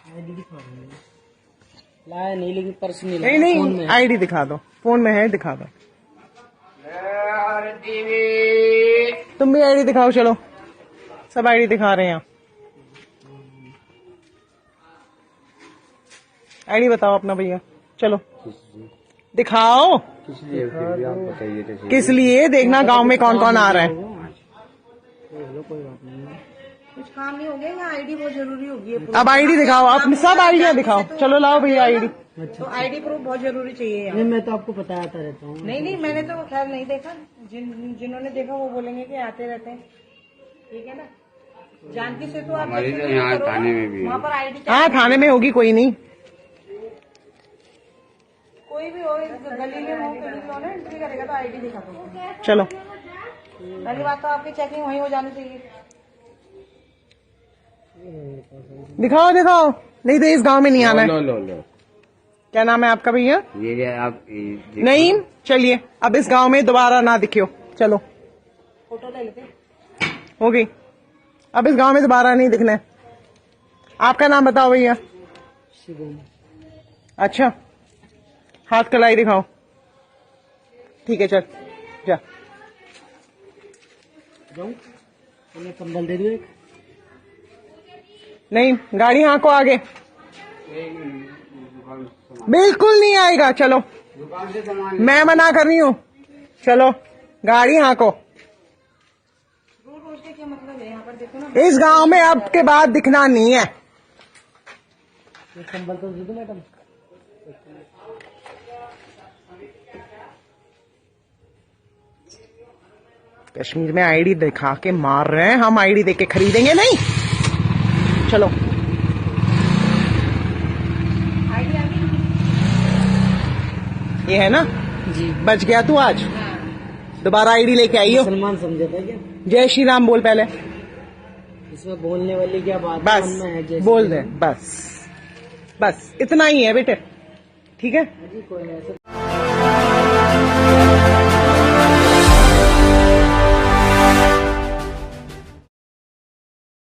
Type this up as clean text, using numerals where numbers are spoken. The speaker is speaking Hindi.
आईडी दिखा दो। लाया नहीं लेकिन पर्स नहीं नहीं नहीं आईडी दिखा दो, फोन में है दिखा दो। तुम भी आईडी दिखाओ, चलो सब आईडी दिखा रहे हैं। आईडी बताओ अपना भैया, चलो दिखाओ। किस लिए आप बताइए। किस लिए देखना गांव में कौन कौन आ रहा है। कोई बात नहीं, कुछ काम नहीं हो गया या आईडी बहुत जरूरी होगी। अब आईडी दिखाओ, अपनी सब आईडियां दिखाओ। चलो लाओ भैया आईडी। तो आईडी प्रूफ बहुत जरूरी चाहिए। नहीं मैं तो आपको बताता रहता हूँ। नहीं मैंने तो खैर नहीं देखा, जिन्होंने देखा वो बोलेंगे कि आते रहते हैं, ठीक है ना। जानकी से तो आप यहाँ थाने में भी वहाँ पर आईडी, हाँ थाने में होगी, कोई नहीं, कोई भी हो, गली में हो, कहीं भी हो ना, एंट्री करेगा तो आईडी दिखा दो। चलो पहली बात तो आपकी चेकिंग वहीं हो जानी चाहिए। दिखाओ दिखाओ, नहीं तो इस गांव में नहीं आना है। लो। क्या नाम है आपका भैया? ये आप नहीं, चलिए अब इस गांव में दोबारा ना दिखियो। चलो फोटो ले लेते, हो गई, अब इस गांव में दोबारा नहीं दिखना है। आपका नाम बताओ भैया। शिवम। अच्छा, हाथ कलाई दिखाओ। ठीक है चल जा। जाऊँ कंबल दे दो एक। नहीं, गाड़ी हाँको आगे। बिल्कुल नहीं आएगा, चलो मैं मना कर रही हूँ, चलो गाड़ी हाँको। रोज के क्या मतलब है, यहाँ पर देखो ना। इस गांव में अब के बाद दिखना नहीं है। कंबल तो दे दो मैडम। कश्मीर में आईडी दिखा के मार रहे हैं, हम आईडी देके खरीदेंगे नहीं। चलो ये है ना जी, बच गया तू आज। दोबारा आईडी लेके आई हो। मुसलमान समझे थे क्या? जय श्री राम बोल पहले। इसमें बोलने वाली क्या बात है? बस मन में है जैसे बोल दे, बस बस इतना ही है बेटे, ठीक है। जी कोई ऐसा